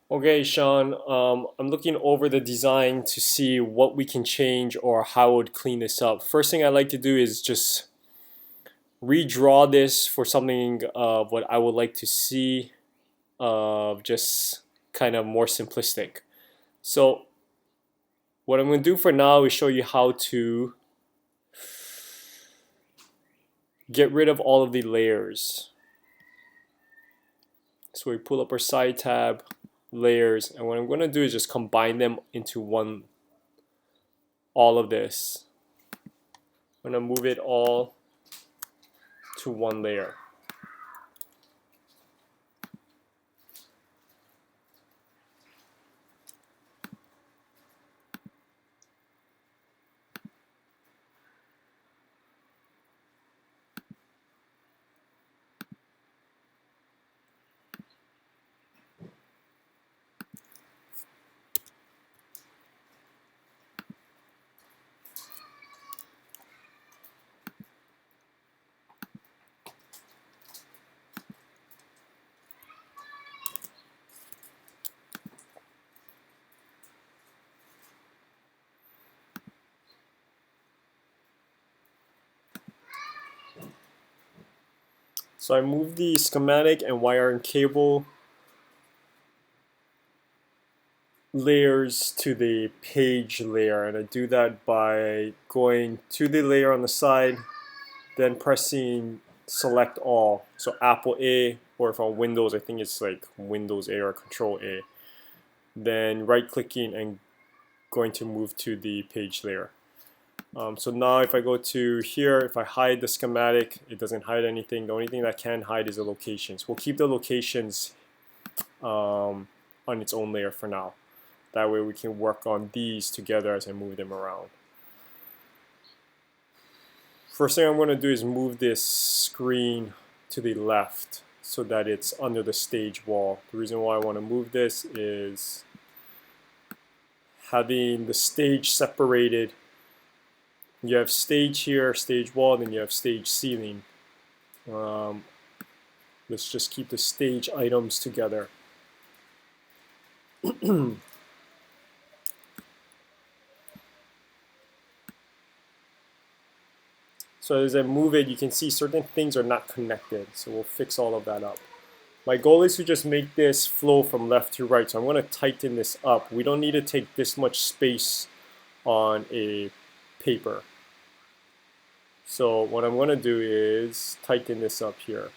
Okay, Sean, I'm looking over the design to see what we can change or how I would clean this up. First thing I like to do is just redraw this for something of what I would like to see, just kind of more simplistic. So what I'm going to do for now is show you how to get rid of all of the layers. So we pull up our side tab, layers, and what I'm going to do is just combine them into one, all of this. I'm going to move it all to one layer. So I move the schematic and wire and cable layers to the page layer, and I do that by going to the layer on the side, then pressing select all. So Apple A, or if on Windows, I think it's like Windows A or Control A. Then right clicking and going to move to the page layer. So now if I go to here, if I hide the schematic, it doesn't hide anything. The only thing that can hide is the locations. We'll keep the locations on its own layer for now. That way we can work on these together as I move them around. First thing I'm going to do is move this screen to the left so that it's under the stage wall. The reason why I want to move this is having the stage separated. You have stage here, stage wall, then you have stage ceiling. Let's just keep the stage items together. So as I move it, you can see certain things are not connected. So we'll fix all of that up. My goal is to just make this flow from left to right. So I'm going to tighten this up. We don't need to take this much space on a paper. So what I'm going to do is tighten this up here.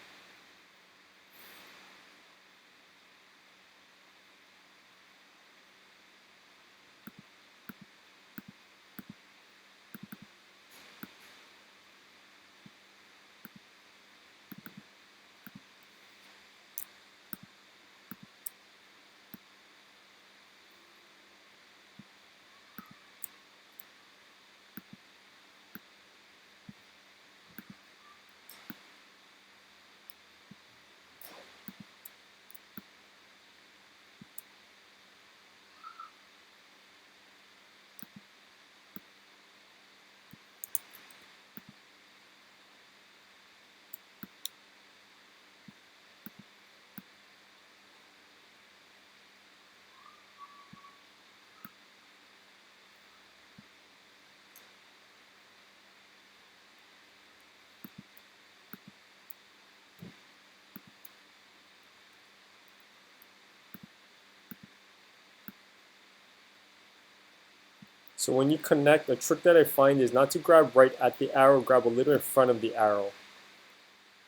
So when you connect, the trick that I find is not to grab right at the arrow, grab a little in front of the arrow.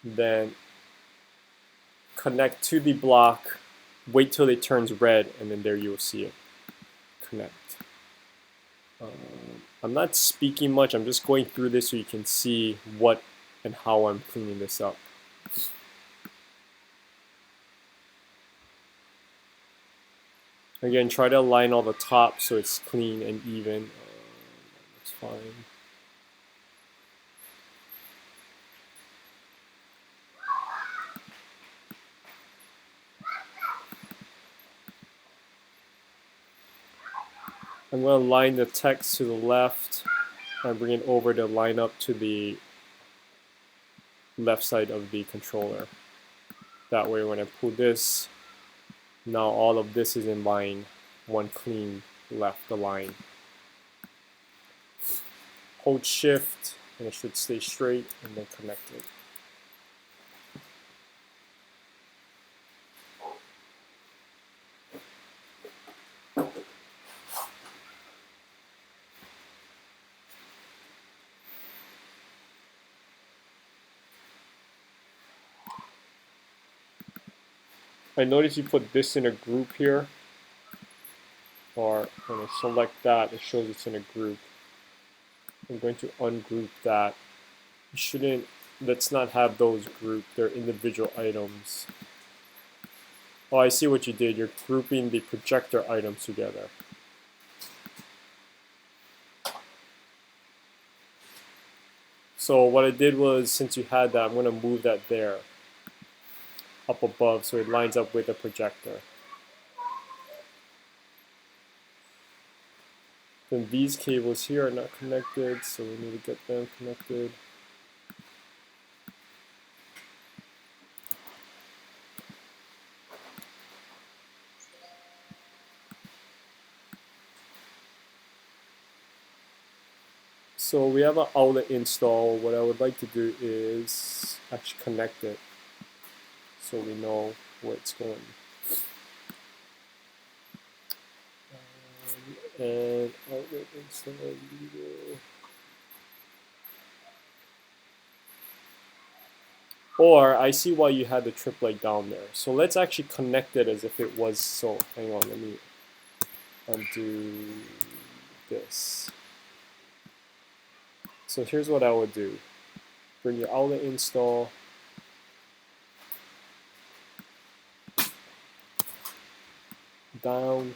Then connect to the block, wait till it turns red, and then there you will see it. Connect. I'm not speaking much, I'm just going through this so you can see what and how I'm cleaning this up. Again, try to align all the top so it's clean and even. That's fine. I'm going to line the text to the left and bring it over to line up to the left side of the controller. That way when I pull this, Now all of this is in line, one clean left align. Hold shift and it should stay straight and then connect it. I notice you put this in a group here, or when I select that, it shows it's in a group. I'm going to ungroup that. You shouldn't, let's not have those grouped, they're individual items. Oh, I see what you did, you're grouping the projector items together. So what I did was, since you had that, I'm going to move that there, up above, so it lines up with the projector. Then these cables here are not connected, so we need to get them connected. So we have an outlet install. What I would like to do is actually connect it so we know where it's going. And outlet install video. Or I see why you had the triplet down there. So let's actually connect it as if it was so. Hang on, let me undo this. So here's what I would do. Bring your outlet install. Down.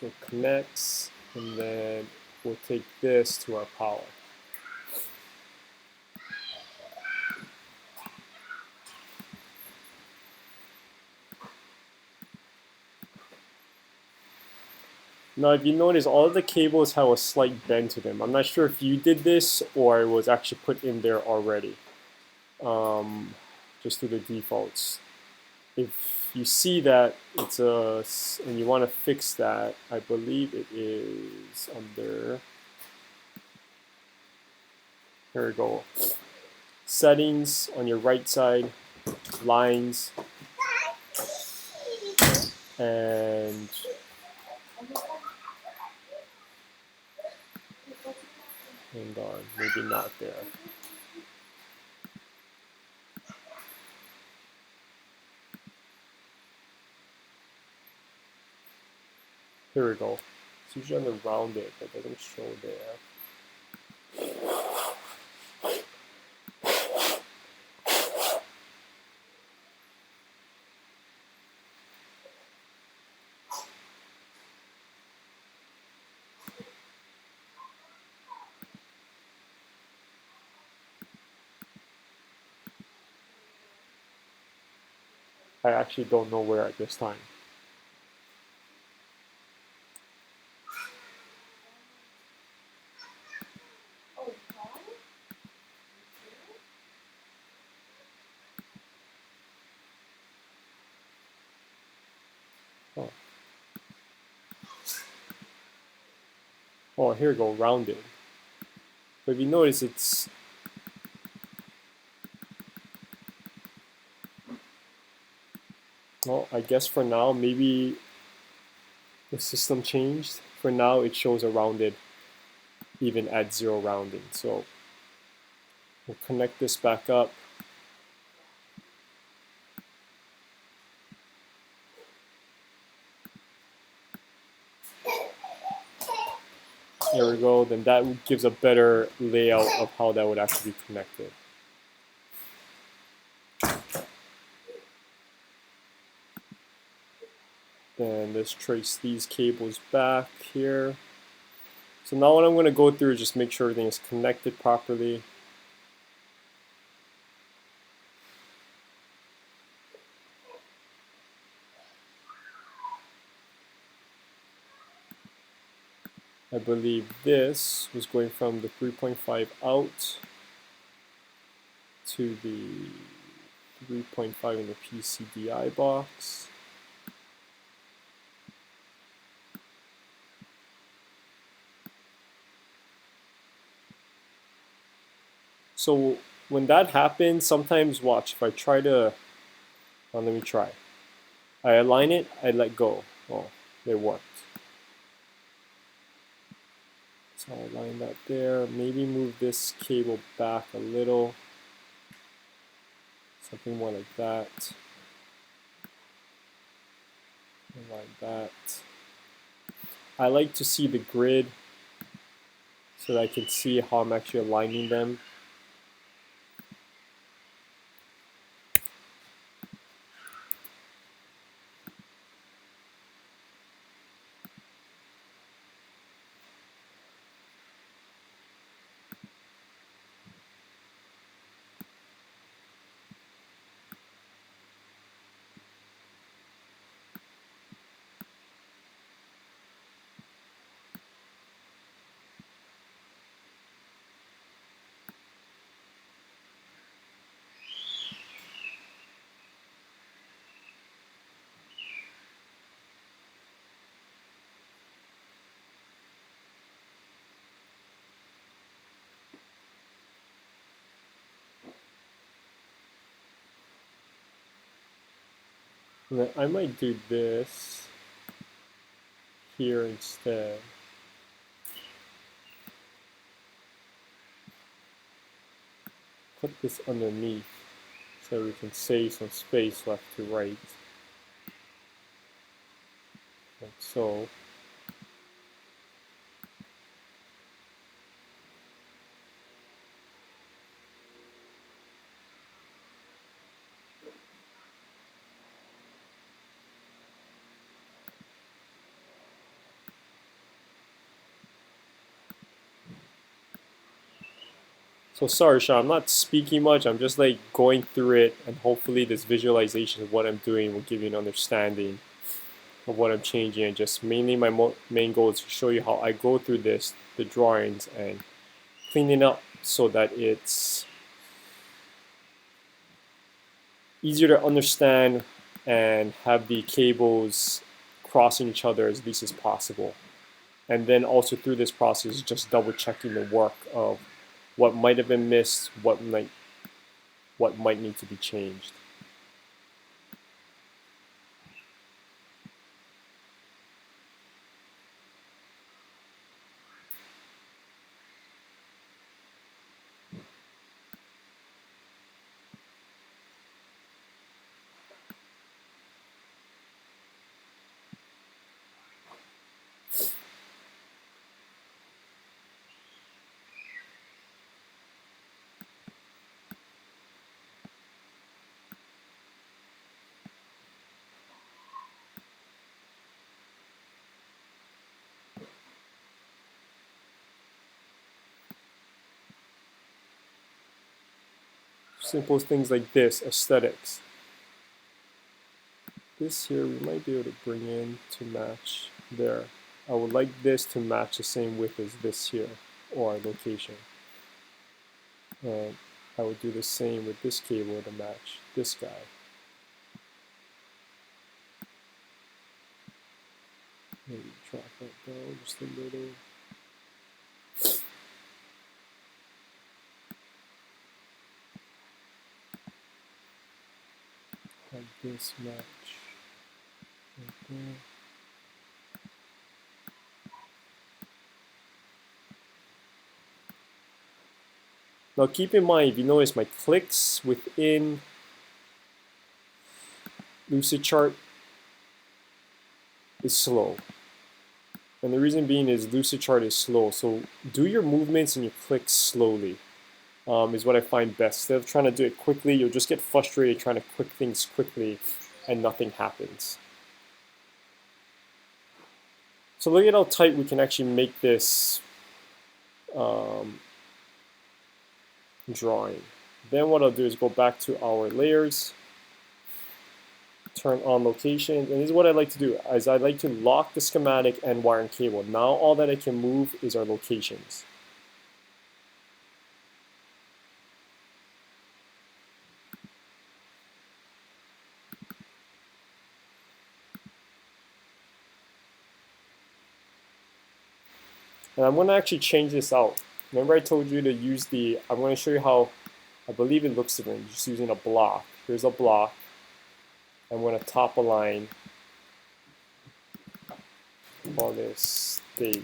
So it connects, and then we'll take this to our power. Now, if you notice, all of the cables have a slight bend to them. I'm not sure if you did this or it was actually put in there already, just through the defaults. If you see that it's and you want to fix that, I believe it is under, here we go, settings on your right side, lines, and hang on, maybe not there. Here we go. It's usually on the rounded, but it doesn't show there. I actually don't know where at this time. Oh, oh, here we go, rounded. But if you notice, it's well, I guess for now, maybe the system changed. For now, it shows a rounded even at 0 rounding. So we'll connect this back up. There we go. Then that gives a better layout of how that would actually be connected. Then let's trace these cables back here. So now what I'm going to go through is just make sure everything is connected properly. I believe this was going from the 3.5 out to the 3.5 in the PCDI box. So when that happens, sometimes watch, if I try to, let me try. I align it, I let go. Oh, it worked. So I'll align that there. Maybe move this cable back a little. Something more like that. Align that. I like to see the grid so that I can see how I'm actually aligning them. And then I might do this here instead. Put this underneath so we can save some space left to right. Like so. So sorry, Sean, I'm not speaking much. I'm just like going through it, and hopefully this visualization of what I'm doing will give you an understanding of what I'm changing. And just mainly my main goal is to show you how I go through this, the drawings, and cleaning up so that it's easier to understand and have the cables crossing each other as least as possible. And then also through this process, just double checking the work of what might have been missed, what might need to be changed. Simple things like this, aesthetics. This here we might be able to bring in to match there. I would like this to match the same width as this here, or location. And I would do the same with this cable to match this guy. Maybe drop that down just a little. Have this match right there. Now keep in mind, if you notice my clicks within Lucidchart is slow. And the reason being is Lucidchart is slow. So do your movements and your clicks slowly is what I find best. Instead of trying to do it quickly, you'll just get frustrated trying to click things quickly and nothing happens. So look at how tight we can actually make this drawing. Then what I'll do is go back to our layers. turn on locations, and this is what I like to do, is I like to lock the schematic and wire and cable. Now all that I can move is our locations. And I'm going to actually change this out. Remember I told you to use the, I'm going to show you how, I believe it looks different, just using a block. Here's a block. I'm going to top align on this stage.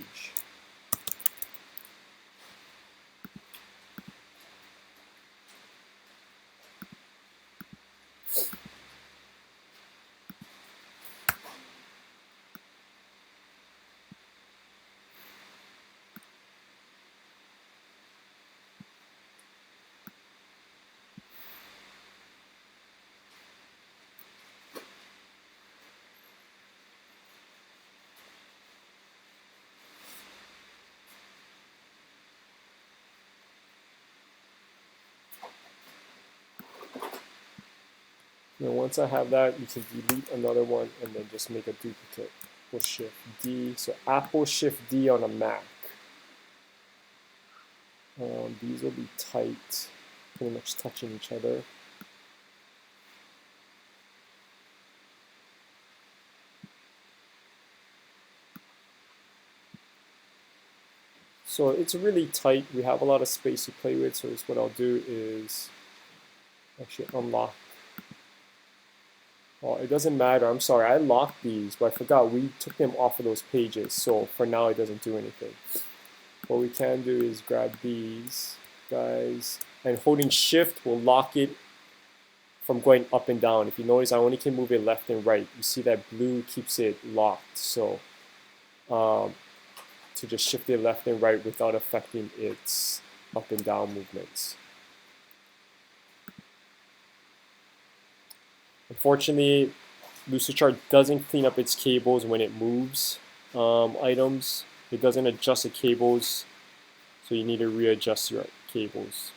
And once I have that, you can delete another one and then just make a duplicate. We'll Shift D. So Apple Shift D on a Mac. These will be tight, pretty much touching each other. So it's really tight. We have a lot of space to play with. So what I'll do is actually unlock. Oh, it doesn't matter. I'm sorry. I locked these, but I forgot we took them off of those pages. So for now, it doesn't do anything. What we can do is grab these guys, and holding Shift will lock it from going up and down. If you notice, I only can move it left and right. You see that blue keeps it locked. So to just shift it left and right without affecting its up and down movements. Unfortunately, Lucidchart doesn't clean up its cables when it moves items. It doesn't adjust the cables, so you need to readjust your cables.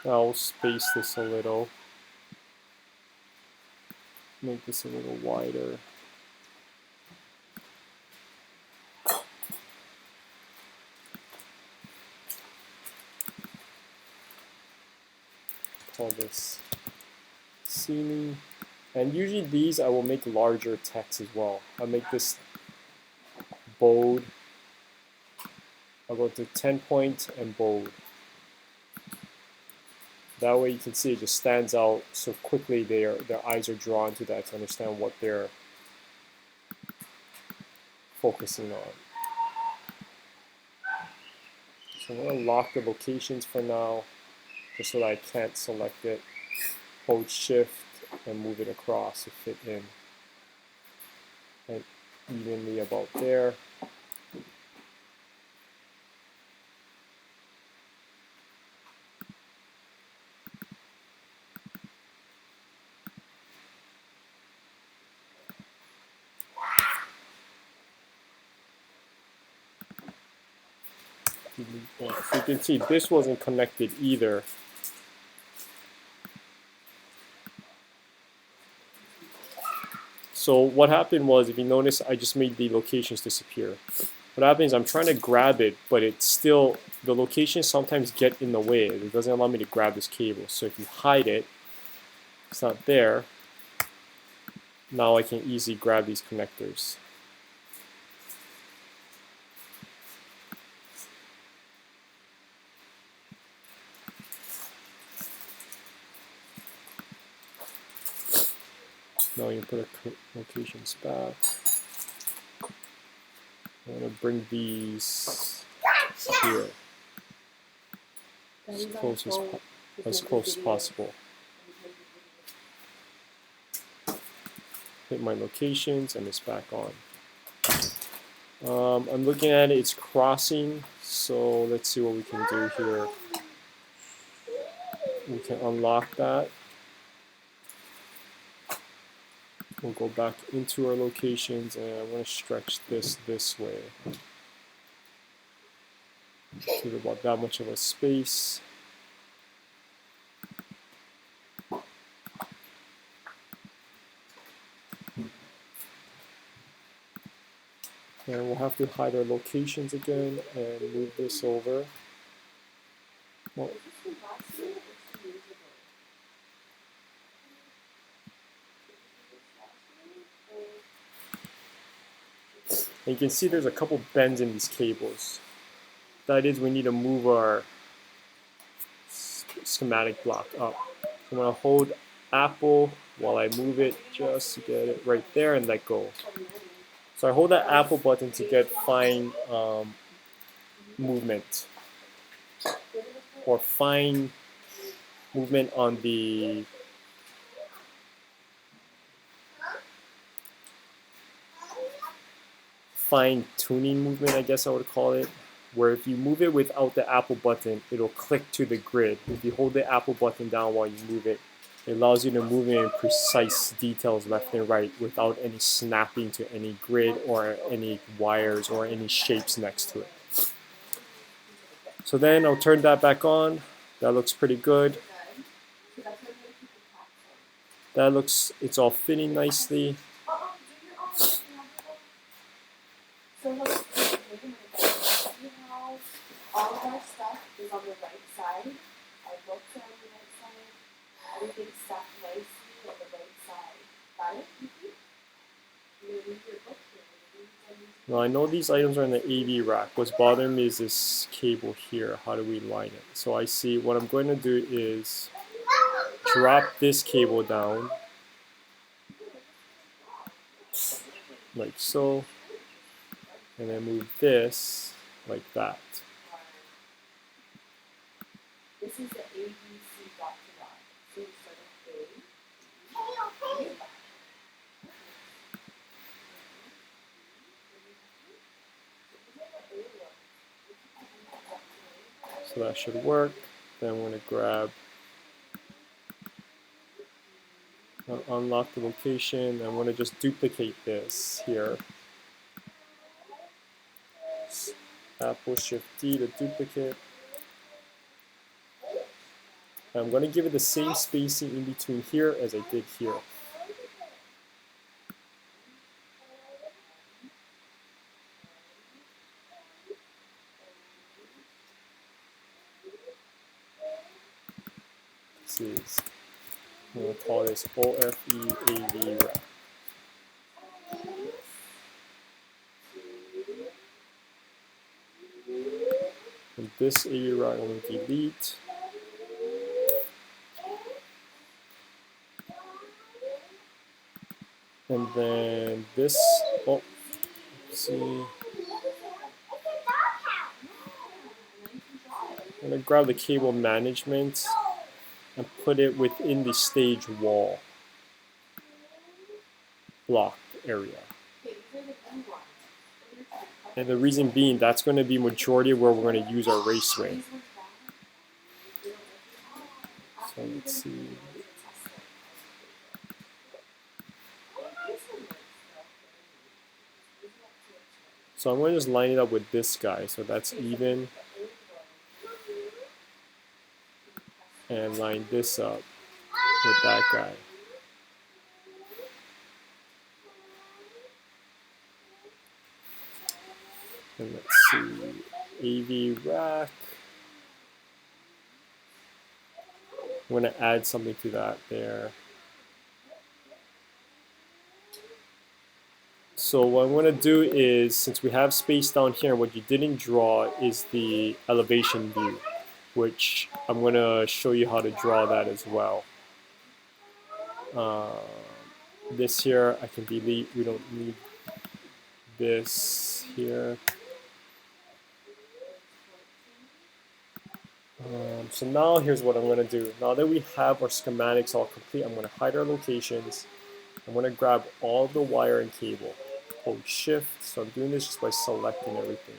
I'll space this a little, make this a little wider. Call this ceiling. And usually these I will make larger text as well. I'll make this bold. I'll go to 10 point and bold. That way you can see it just stands out so quickly. Their eyes are drawn to that to understand what they're focusing on. So I'm going to lock the locations for now, just so that I can't select it. Hold Shift and move it across to fit in. And evenly about there. So you can see this wasn't connected either. So what happened was, if you notice, I just made the locations disappear. What happens is I'm trying to grab it, but it's still, the locations sometimes get in the way. It doesn't allow me to grab this cable. So if you hide it, it's not there. Now I can easily grab these connectors. Now you put the locations back. I'm going to bring these here as close as possible. Hit my locations and it's back on. I'm looking at it, it's crossing, so let's see what we can do here. We can unlock that. We'll go back into our locations and I'm going to stretch this way to about that much of a space. And we'll have to hide our locations again and move this over. Well, and you can see there's a couple bends in these cables. That is, we need to move our schematic block up. I'm going to hold Apple while I move it just to get it right there and let go. So I hold that Apple button to get fine movement, or fine movement on the fine tuning movement, I guess I would call it, where if you move it without the Apple button, it'll click to the grid. If you hold the Apple button down while you move it, it allows you to move it in precise details left and right without any snapping to any grid or any wires or any shapes next to it. So then I'll turn that back on. That looks pretty good. That looks, it's all fitting nicely. So look, see how all of our stuff is on the right side. Our books are on the right side. Everything's stuck nicely on the right side. Got it? You leave your book here. Now I know these items are in the AV rack. What's bothering me is this cable here. How do we line it? So I see what I'm going to do is drop this cable down like so, and then move this like that. This is the ABC dot to dot. So you start with A. So that should work. Then I'm going to grab, unlock the location. I'm going to just duplicate this here. Apple Shift D to duplicate. I'm going to give it the same spacing in between here as I did here. This is, I'm going to call this OFE AV rack. And this AV rack I'm going to delete. And then this, oh, let's see. I'm going to grab the cable management and put it within the stage wall block area. And the reason being, that's going to be majority of where we're going to use our raceway. So let's see. So I'm going to just line it up with this guy, so that's even. And line this up with that guy. AV rack. I'm going to add something to that there. So what I'm going to do is, since we have space down here, what you didn't draw is the elevation view, which I'm going to show you how to draw that as well. This here I can delete. We don't need this here. So now here's what I'm going to do. Now that we have our schematics all complete, I'm going to hide our locations. I'm going to grab all the wire and cable. Hold shift. So I'm doing this just by selecting everything.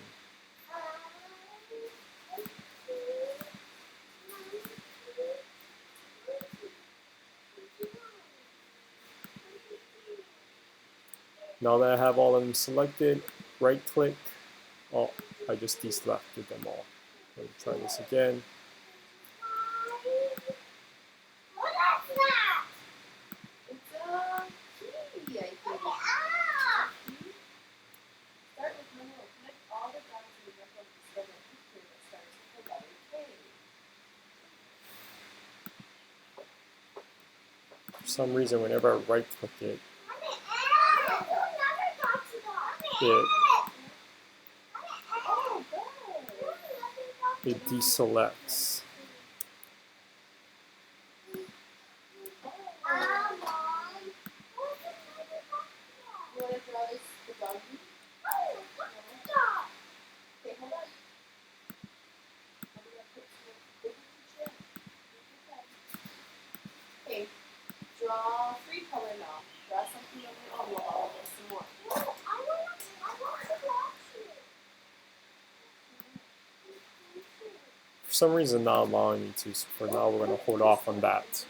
Now that I have all of them selected, right click. Oh, I just deselected them all. Let me try this again. For some reason, whenever I right click it, it deselects. Draw free color now. Draw something on your own while I'll get some more. For some reason, not allowing me to. So for now, we're going to hold off on that.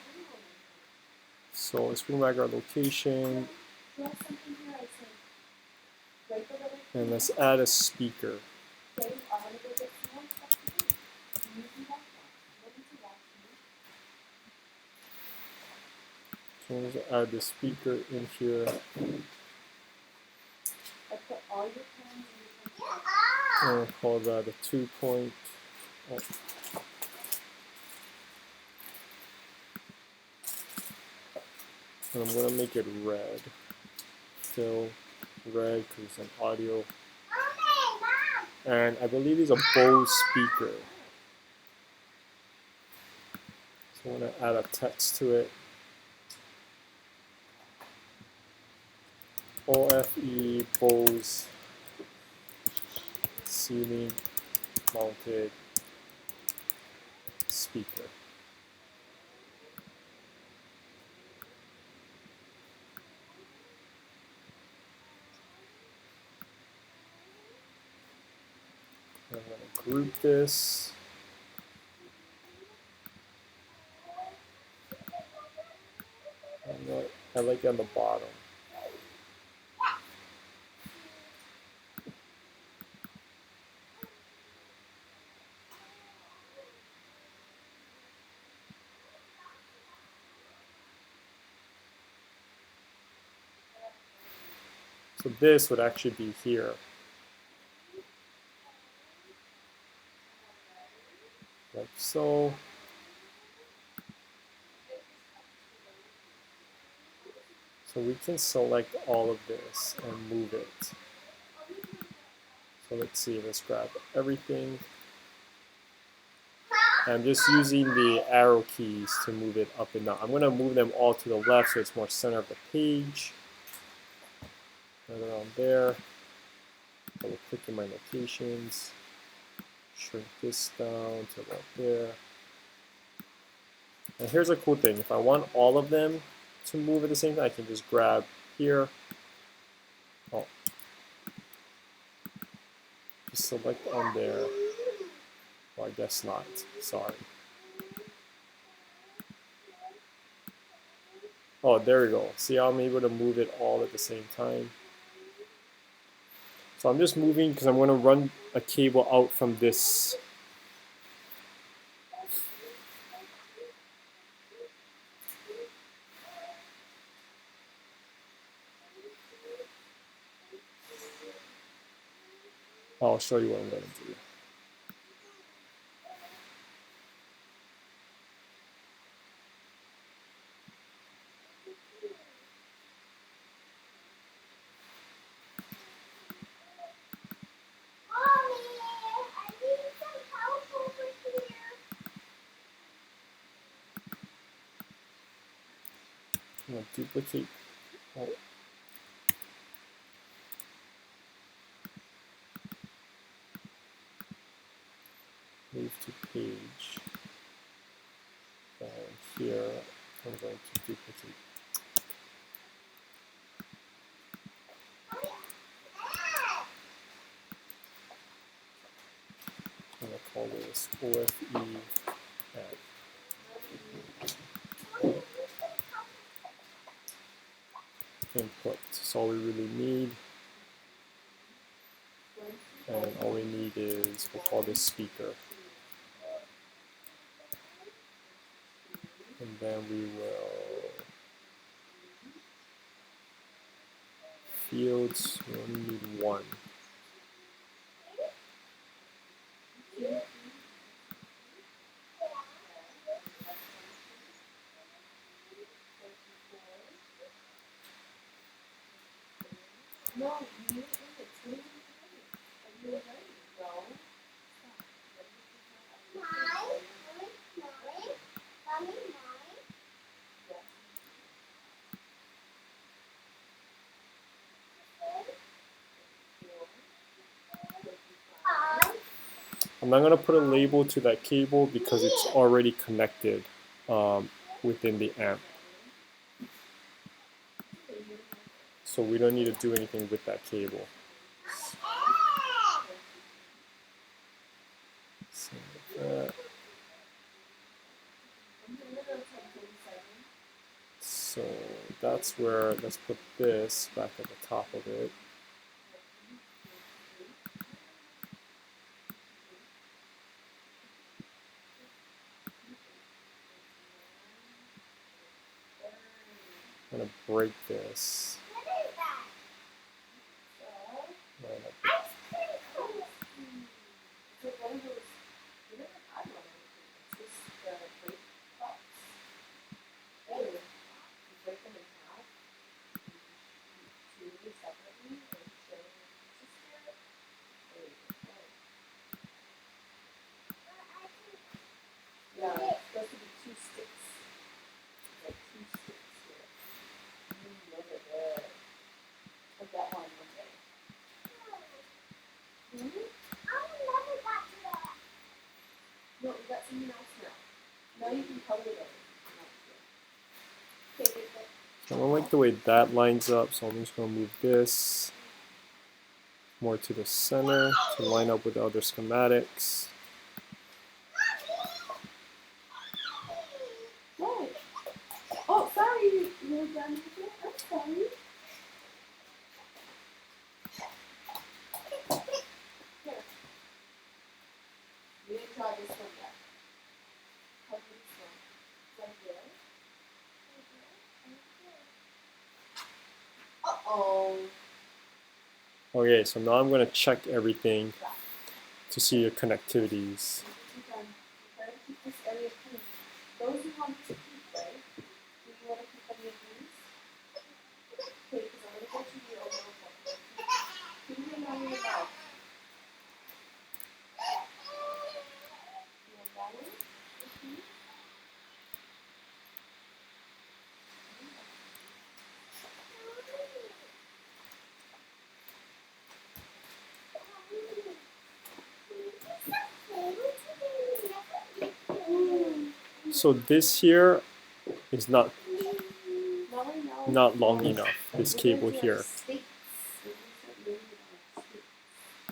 So let's bring back our location. And let's add a speaker. So I'm going to add the speaker in here. I'm going to call that a 2-point. Oh. And I'm going to make it red. Still red because it's an audio. And I believe it's a Bose speaker. So I'm going to add a text to it. OFE Bose ceiling mounted speaker. I'm going to group this. And I like it on the bottom. So this would actually be here. Like so. So we can select all of this and move it. So let's see, let's grab everything. I'm just using the arrow keys to move it up and down. I'm going to move them all to the left so it's more center of the page. Right around there. I will click in my locations. Shrink this down to about there. And here's a cool thing. If I want all of them to move at the same time, I can just grab here. Oh. Just select on there. Well, I guess not. Sorry. Oh, there we go. See how I'm able to move it all at the same time? So I'm just moving because I'm going to run a cable out from this. I'll show you what I'm going to do. I'm going to duplicate. Oh. Move to page. And here I'm going to duplicate. I'm going to call this OFE input. That's all we really need. And all we need is, we'll call this speaker. And then we will fields, we only need one. No, you it's really good. Are you ready? No. I'm not going to put a label to that cable because it's already connected within the amp. So we don't need to do anything with that cable. So that's where, let's put this back at the top of it. I'm going to break this. Yeah, it's supposed to be 2 sticks. Like 2 sticks here. Look at that. Put that one day. I never got to that. No, we got something else now. Now you can color it. Okay, So I don't like the way that lines up, so I'm just going to move this more to the center to line up with the other schematics. What? Oh, sorry. You were done with it? I'm sorry. Here. We didn't try this one yet. How this one? Right there. Uh-oh. Okay, so now I'm going to check everything to see your connectivities. Keep this area clean. Those you want to keep, right? Do you want to keep any of these? Okay, because I'm going to go to your overall one. Give me a moment now. You want that one? So this here is not long enough, this cable here.